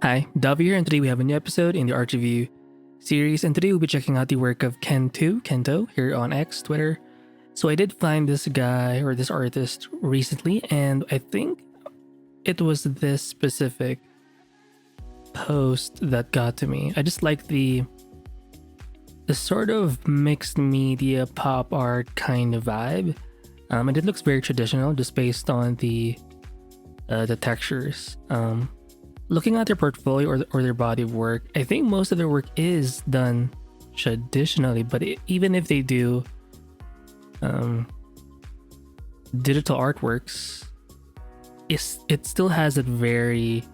Hi, Davi here, and today we have a new episode in the art review series, and today we'll be checking out the work of KENTOO here on X, Twitter. So I did find this guy or this artist recently, and I think it was this specific post that got to me. I just like the sort of mixed media pop art kind of vibe, and it looks very traditional just based on the textures. Looking at their portfolio or their body of work, I think most of their work is done traditionally, but even if they do digital artworks, it still has a very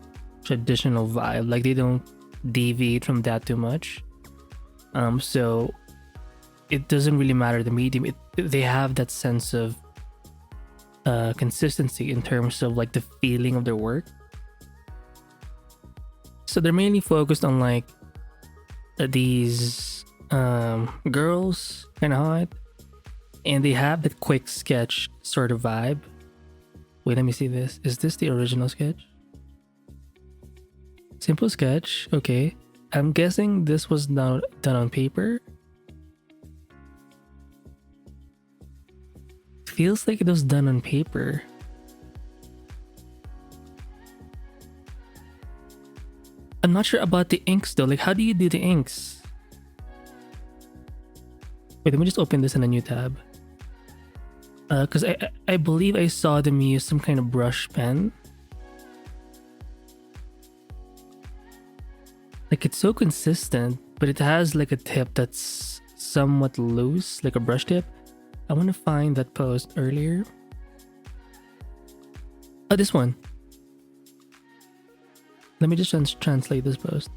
traditional vibe. Like, they don't deviate from that too much. So it doesn't really matter the medium. They have that sense of consistency in terms of like the feeling of their work. So they're mainly focused on like these girls, kind of hot, and they have that quick sketch sort of vibe. Wait, let me see this. Is this the original sketch? Simple sketch. Okay, I'm guessing this was done on paper. Feels like it was done on paper. I'm not sure about the inks though. Like, how do you do the inks? Wait, let me just open this in a new tab. Because I believe I saw them use some kind of brush pen. Like, it's so consistent, but it has like a tip that's somewhat loose, like a brush tip. I want to find that post earlier. Oh, this one. Let me just translate this post.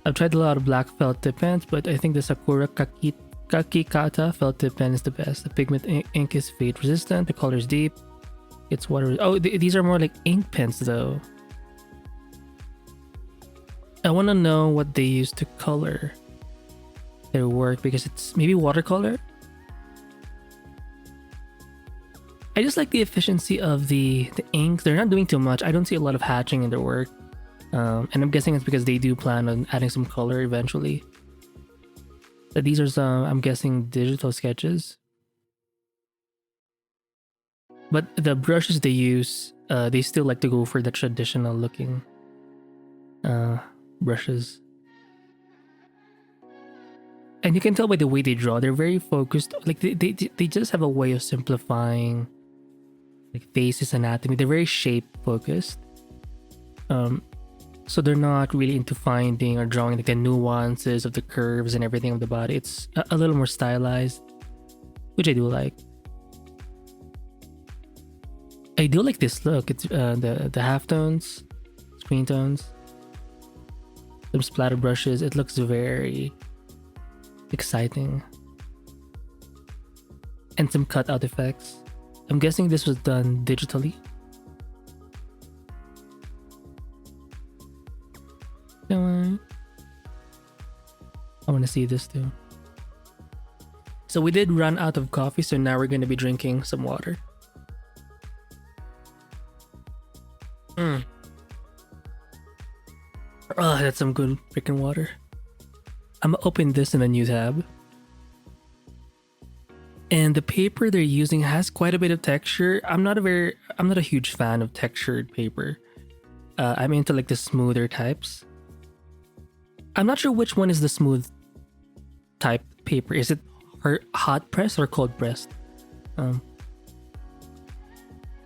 I've tried a lot of black felt tip pens, but I think the Sakura Kakikata felt tip pen is the best. The pigment ink is fade resistant, the color is deep, it's water. Oh, these are more like ink pens though. I want to know what they use to color their work, because it's maybe watercolor. I just like the efficiency of the ink. They're not doing too much. I don't see a lot of hatching in their work. And I'm guessing it's because they do plan on adding some color eventually. But these are some, I'm guessing, digital sketches. But the brushes they use, they still like to go for the traditional looking brushes. And you can tell by the way they draw, they're very focused. Like, they just have a way of simplifying like faces, anatomy. They're very shape focused. So they're not really into finding or drawing like the nuances of the curves and everything of the body. It's a little more stylized, which I do like. I do like this look. It's the halftones, screen tones, some splatter brushes. It looks very exciting. And some cutout effects. I'm guessing this was done digitally. I want to see this too. So we did run out of coffee, so now we're going to be drinking some water. Oh, that's some good freaking water. I'm gonna open this in a new tab. And the paper they're using has quite a bit of texture. I'm not a huge fan of textured paper. I'm into like the smoother types. I'm not sure which one is the smooth type paper. Is it hot pressed or cold pressed?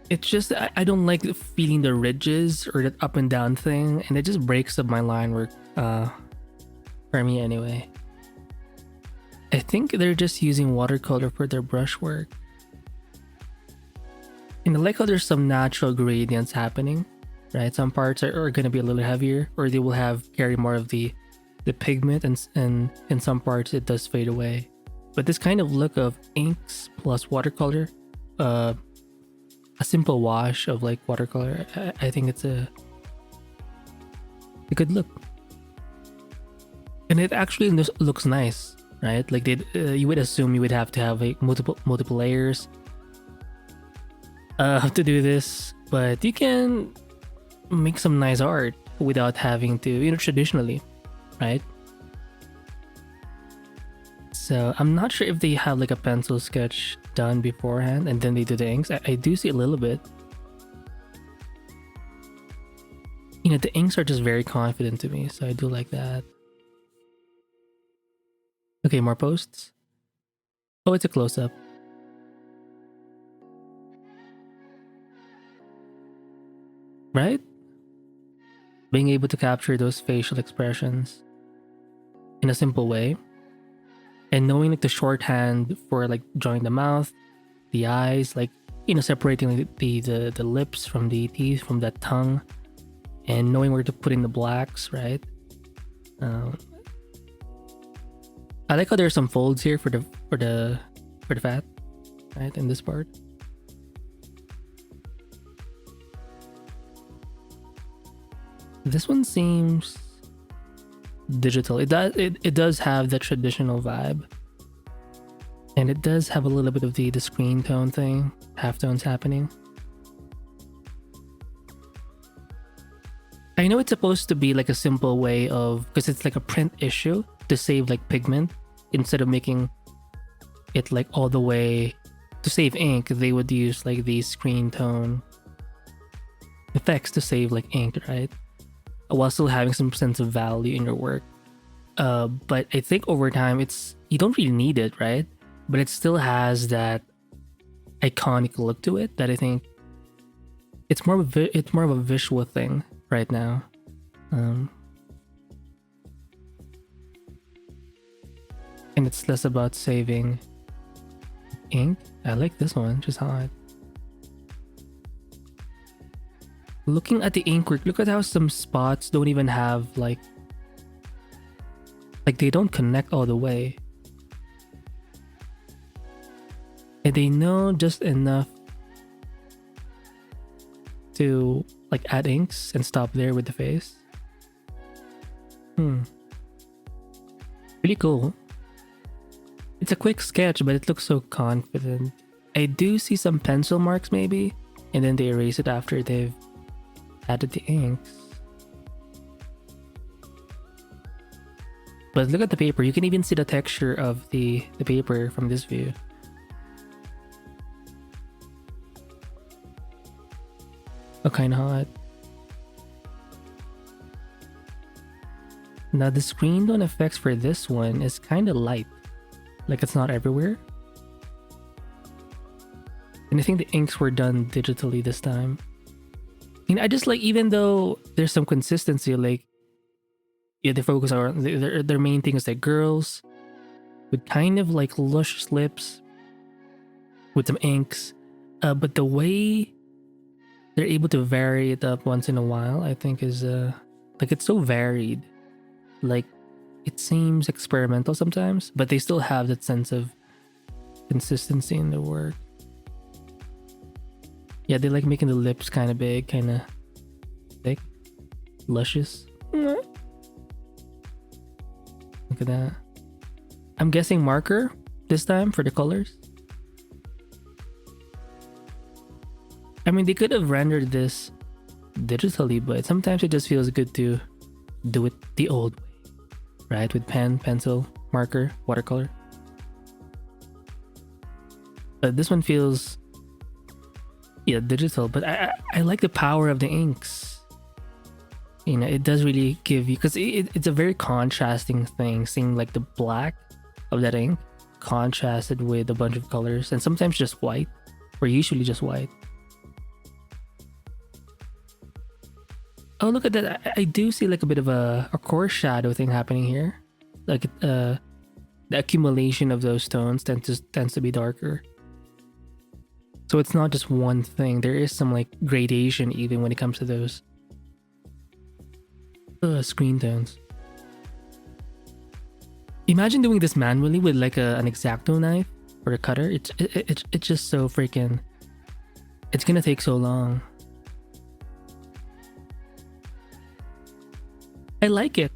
It's just I don't like feeling the ridges or that up and down thing, and it just breaks up my line work for me anyway. I think they're just using watercolor for their brush work. And I like how there's some natural gradients happening, right? Some parts are going to be a little heavier, or they will carry more of the pigment, and in some parts it does fade away. But this kind of look of inks plus watercolor, a simple wash of like watercolor, I think it's a good look. And it actually looks nice, right? Like you would assume you would have to have like multiple layers to do this, but you can make some nice art. without having to, you know, traditionally, right? So I'm not sure if they have like a pencil sketch done beforehand and then they do the inks. I do see a little bit. You know, the inks are just very confident to me, so I do like that. Okay, more posts. Oh, it's a close-up. Right? Being able to capture those facial expressions in a simple way. And knowing like the shorthand for like drawing the mouth, the eyes, like, you know, separating like, the lips from the teeth, from that tongue, and knowing where to put in the blacks, right? I like how there's some folds here for the fat, right, in this part. This one seems digital. It does have the traditional vibe, and it does have a little bit of the screen tone thing, halftones happening. I know it's supposed to be like a simple way of, because it's like a print issue, to save like pigment instead of making it like all the way to save ink. They would use like these screen tone effects to save like ink, right? While still having some sense of value in your work. But I think over time, you don't really need it, right? But it still has that iconic look to it that I think it's more of a visual thing right now. And it's less about saving ink. I like this one, just hot. Looking at the ink work, look at how some spots don't even have like they don't connect all the way. And they know just enough to like add inks and stop there with the face. Really cool. It's a quick sketch, but it looks so confident. I do see some pencil marks maybe, and then they erase it after they've added the inks. But look at the paper. You can even see the texture of the paper from this view. Oh, kind of hot. Now the screen tone effects for this one is kind of light. Like it's not everywhere. And I think the inks were done digitally this time. And I just like, even though there's some consistency, like, yeah, they focus on their main thing is like girls with kind of like lush lips with some inks, but the way they're able to vary it up once in a while, I think is like it's so varied. Like it seems experimental sometimes, but they still have that sense of consistency in their work. Yeah, they like making the lips kind of big, kind of thick, luscious. Look at that. I'm guessing marker this time for the colors. I mean, they could have rendered this digitally, but sometimes it just feels good to do it the old way, right? With pen, pencil, marker, watercolor. But this one feels, yeah, digital, but I like the power of the inks. You know, it does really give you, because it's a very contrasting thing, seeing like the black of that ink contrasted with a bunch of colors, and sometimes just white, or usually just white. Oh, look at that. I do see like a bit of a coarse shadow thing happening here. Like the accumulation of those tones tends to be darker. So it's not just one thing. There is some like gradation even when it comes to those screen tones. Imagine doing this manually with like an X-Acto knife or a cutter. It's just so freaking, it's gonna take so long. I like it.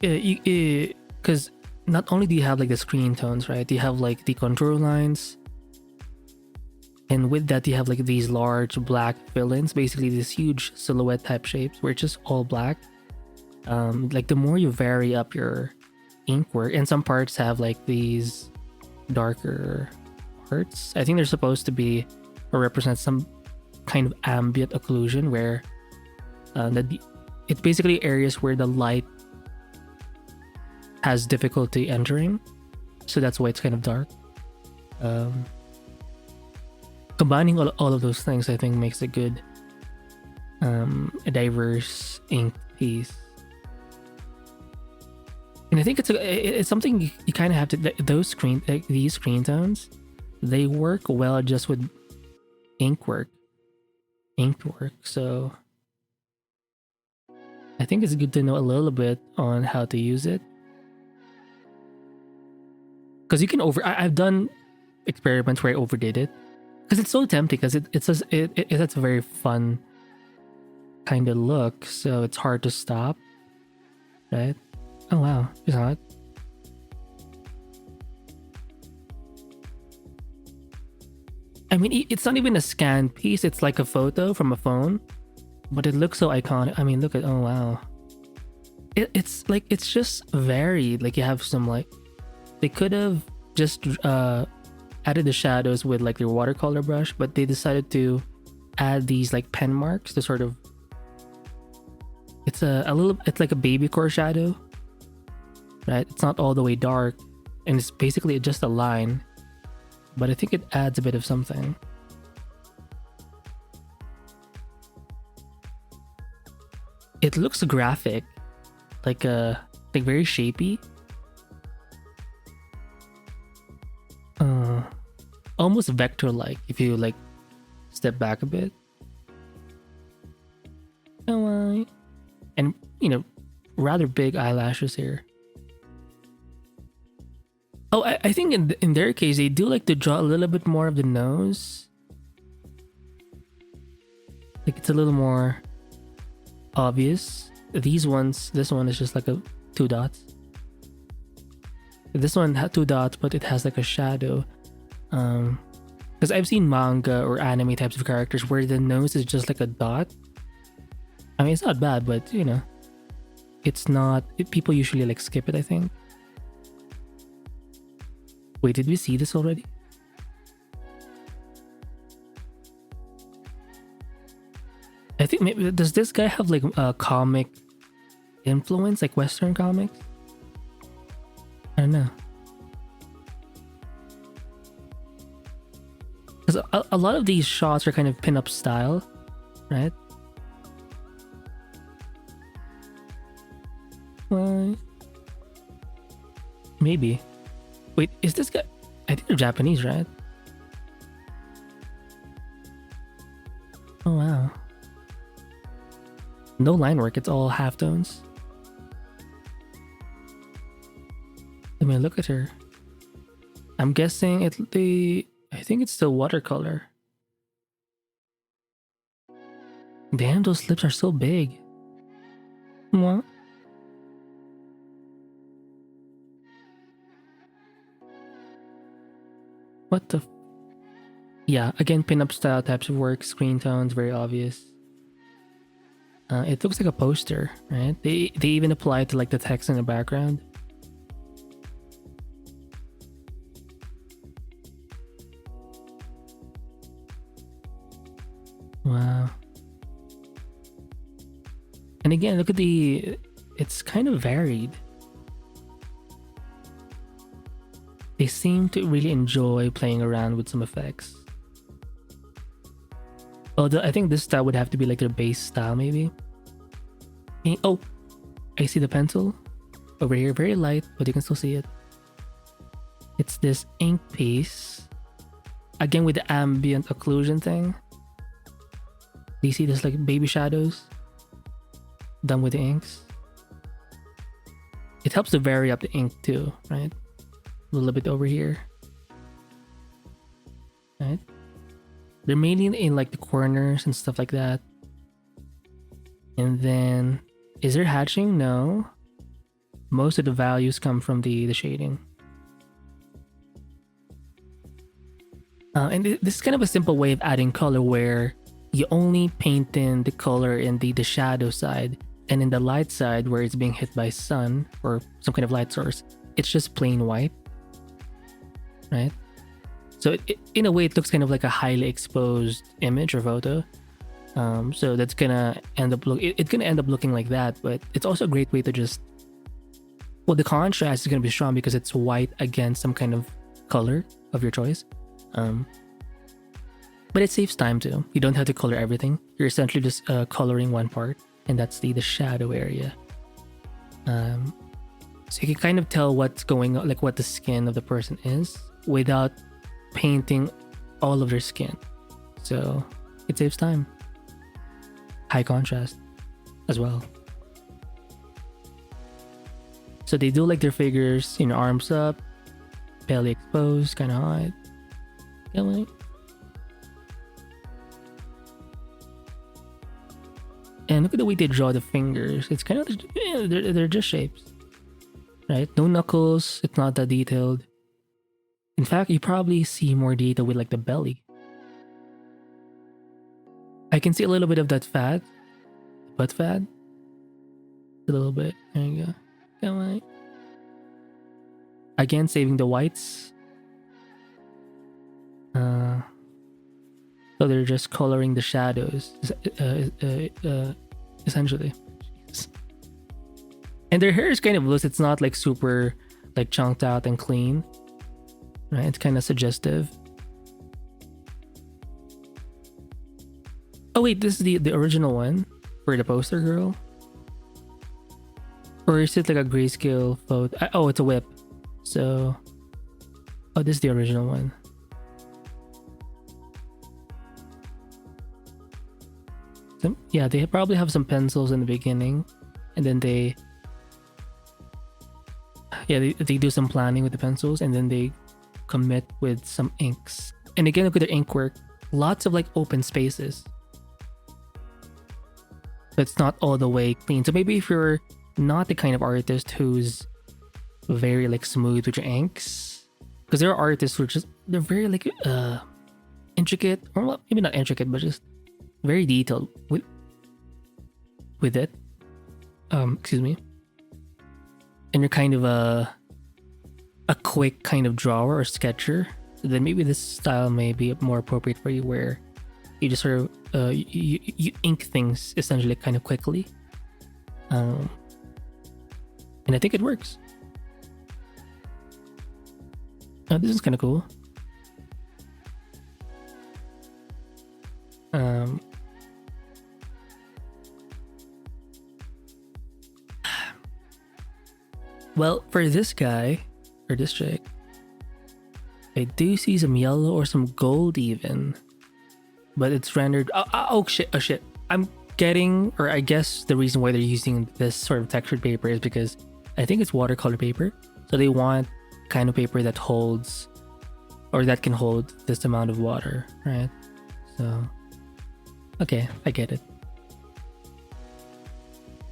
Because not only do you have like the screen tones, right? You have like the contour lines. And with that, you have like these large black fill-ins, basically these huge silhouette type shapes where it's just all black. Like the more you vary up your ink work, and some parts have like these darker parts. I think they're supposed to be or represent some kind of ambient occlusion where it's basically areas where the light has difficulty entering. So that's why it's kind of dark. Combining all of those things, I think, makes a good, a diverse ink piece. And I think it's something you kind of have to. These screen tones, they work well just with inked work. So I think it's good to know a little bit on how to use it, because you can I've done experiments where I overdid it, because it's so tempting. Because it has a very fun kind of look, so it's hard to stop, right? Oh wow, it's hot. I mean, it's not even a scanned piece. It's like a photo from a phone, but it looks so iconic. I mean, look at, oh wow. It's just varied. Like you have some they could have just added the shadows with like their watercolor brush, but they decided to add these like pen marks to sort of. It's it's like a baby core shadow, right? It's not all the way dark, and it's basically just a line, but I think it adds a bit of something. It looks graphic, like very shapy. Almost vector-like if you like step back a bit. Oh, and rather big eyelashes here. Oh, I think in their case they do like to draw a little bit more of the nose. Like it's a little more obvious. This one is just like a 2 dots. This one had 2 dots, but it has like a shadow. Because I've seen manga or anime types of characters where the nose is just like a dot. I mean, it's not bad, but it's not. People usually like skip it, I think. Wait, did we see this already? I think maybe, does this guy have like a comic influence, like Western comics? I don't know. Because a lot of these shots are kind of pin-up style, right? Maybe. Wait, is this guy? I think they're Japanese, right? Oh wow. No line work, it's all halftones. I mean, look at her. I'm guessing I think it's still watercolor. Damn, those lips are so big. What? What the? Yeah, again, pin-up style types of work, screen tones, very obvious. It looks like a poster, right? They even apply it to like the text in the background. Wow. And again, look at it's kind of varied. They seem to really enjoy playing around with some effects. Although I think this style would have to be like their base style, maybe. Oh, I see the pencil over here, very light, but you can still see it. It's this ink piece, again with the ambient occlusion thing. Do you see this like baby shadows done with the inks? It helps to vary up the ink too, right? A little bit over here, right? They're mainly in like the corners and stuff like that. And then, is there hatching? No. Most of the values come from the shading. This is kind of a simple way of adding color where you only paint in the color in the shadow side, and in the light side where it's being hit by sun or some kind of light source, it's just plain white, right? So in a way, it looks kind of like a highly exposed image or photo. So that's gonna end up it's gonna end up looking like that, but it's also a great way to just, well, the contrast is gonna be strong because it's white against some kind of color of your choice. But it saves time too. You don't have to color everything. You're essentially just coloring one part, and that's the shadow area. So you can kind of tell what's going on, like what the skin of the person is, without painting all of their skin. So it saves time. High contrast as well. So they do like their figures, arms up, belly exposed, kind of hot. Yelling. And look at the way they draw the fingers. It's kind of, they're just shapes, right? No knuckles. It's not that detailed. In fact, you probably see more detail with like the belly. I can see a little bit of that fat, butt fat. A little bit. There you go. Come on. Again, saving the whites. So they're just coloring the shadows, essentially. And their hair is kind of loose. It's not like super like chunked out and clean, right? It's kind of suggestive. Oh wait, this is the original one for the poster girl? Or is it like a grayscale photo? Oh, it's a whip. So, oh, this is the original one. So, yeah, they probably have some pencils in the beginning, and then they do some planning with the pencils, and then they commit with some inks. And again, look at their ink work. Lots of like open spaces. But it's not all the way clean. So maybe if you're not the kind of artist who's very like smooth with your inks, because there are artists who are just, they're very like intricate, or well, maybe not intricate, but just very detailed with it. Excuse me. And you're kind of a quick kind of drawer or sketcher, then maybe this style may be more appropriate for you, where you just sort of you ink things essentially kind of quickly. And I think it works. This is kind of cool. Well, for this guy, or this chick, I do see some yellow or some gold even. But it's rendered... Oh shit. I'm getting... Or I guess the reason why they're using this sort of textured paper is because I think it's watercolor paper. So they want kind of paper that holds... Or that can hold this amount of water, right? So... Okay, I get it.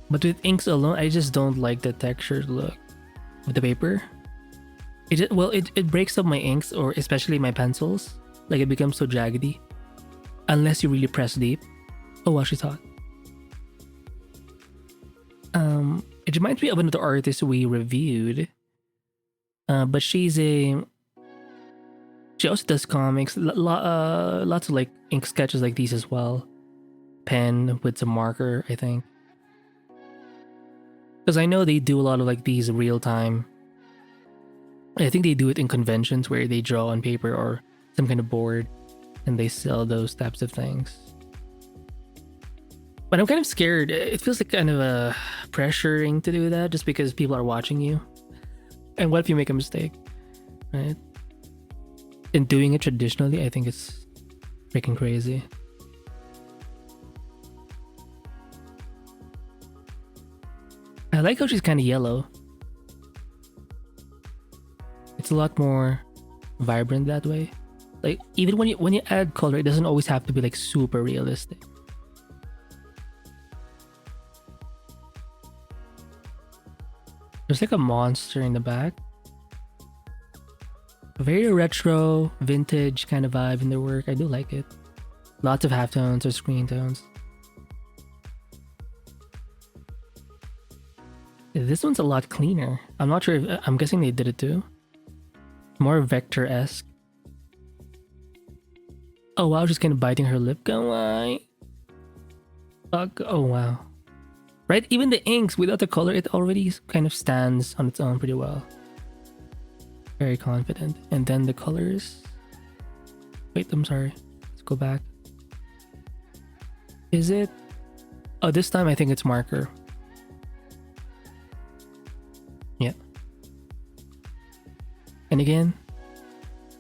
But with inks alone, I just don't like the textured look with the paper. It breaks up my inks, or especially my pencils. Like, it becomes so jaggedy. Unless you really press deep. Oh wow, she's hot. It reminds me of another artist we reviewed. But she also does comics. Lots of like ink sketches like these as well. Pen with some marker, I think. Because I know they do a lot of like these real time. I think they do it in conventions where they draw on paper or some kind of board, and they sell those types of things. But I'm kind of scared. It feels like kind of pressuring to do that just because people are watching you. And what if you make a mistake, right? And doing it traditionally, I think it's freaking crazy. I like how she's kind of yellow. It's a lot more vibrant that way. Like, even when you add color, it doesn't always have to be like super realistic. There's like a monster in the back. Very retro, vintage kind of vibe in their work. I do like it. Lots of halftones or screen tones. This one's a lot cleaner. I'm not sure if... I'm guessing they did it too. More vector-esque. Oh wow, she's kind of biting her lip. Go on. Fuck. Oh wow. Right? Even the inks without the color, it already kind of stands on its own pretty well. Very confident. And then the colors. Wait, I'm sorry. Let's go back. Is it? Oh, this time I think it's marker. Yeah. And again,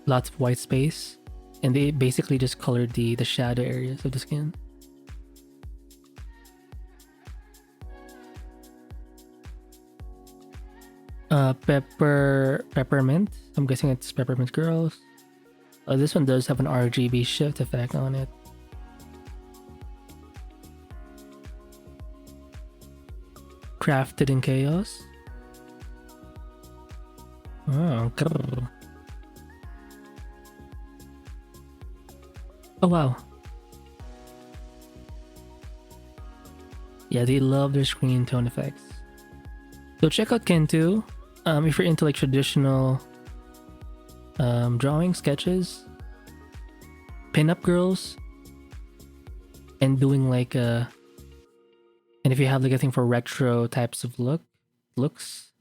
lots of white space. And they basically just colored the shadow areas of the skin. Peppermint. I'm guessing it's Peppermint Girls. Oh, this one does have an RGB shift effect on it. Crafted in chaos. Oh, grrr. Oh wow. Yeah, they love their screen tone effects. So check out KENTOO. If you're into like traditional drawing, sketches, pin-up girls, and doing like and if you have like a thing for retro types of looks,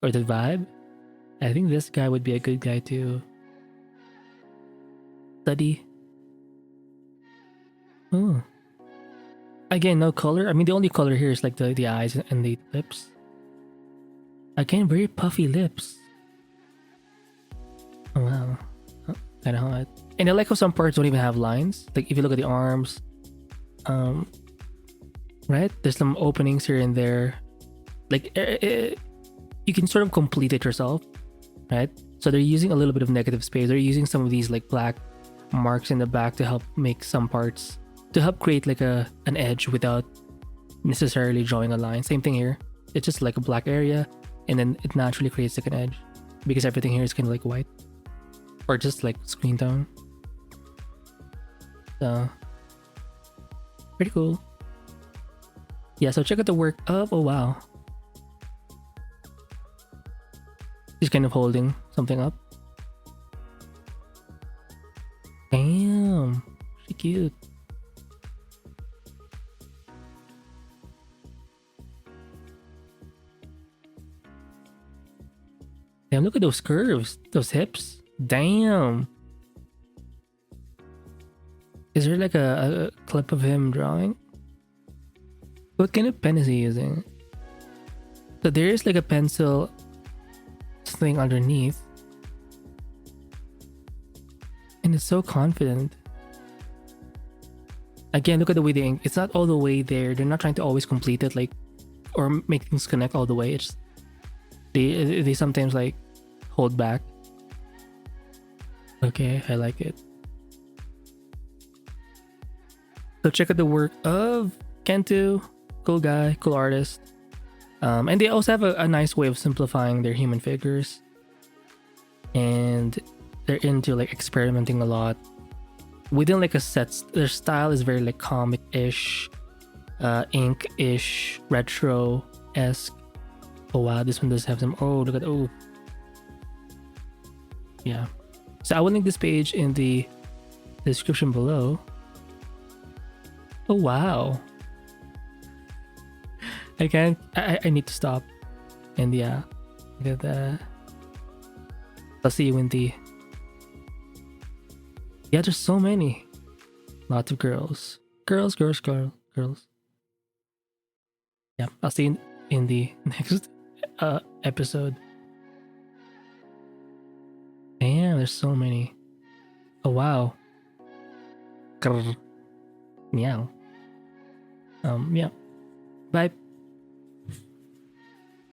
or the vibe, I think this guy would be a good guy to study. Oh. Again, no color. I mean, the only color here is like the eyes and the lips. Again, very puffy lips. Oh wow. Oh, kind of hot. And I like how some parts don't even have lines. Like if you look at the arms, right? There's some openings here and there. Like you can sort of complete it yourself, right? So they're using a little bit of negative space. They're using some of these like black marks in the back to help make some parts, to help create like an edge without necessarily drawing a line. Same thing here. It's just like a black area, and then it naturally creates like an edge because everything here is kind of like white or just like screen tone. So pretty cool. Yeah, so check out the work of, oh wow, she's kind of holding something up. Damn, she cute. Damn, look at those curves, those hips. Damn. Is there like a clip of him drawing? What kind of pen is he using? So there is like a pencil thing underneath. And it's so confident. Again, look at the way they ink. It's not all the way there. They're not trying to always complete it, like, or make things connect all the way. It's they sometimes like hold back. Okay, I like it. So check out the work of KENTOO. Cool guy, cool artist. And they also have a nice way of simplifying their human figures. And they're into like experimenting a lot within like a set. Their style is very like comic-ish, ink-ish, retro-esque. Oh wow, this one does have some, oh look at, oh yeah. So I will link this page in the description below. Oh wow, I can't, I need to stop. And yeah, look at that. I'll see you in the, yeah, there's so many, lots of girls. Girls. Yeah, I'll see you in the next episode. Damn, there's so many. Oh wow. Grr. Meow. Yeah. Bye.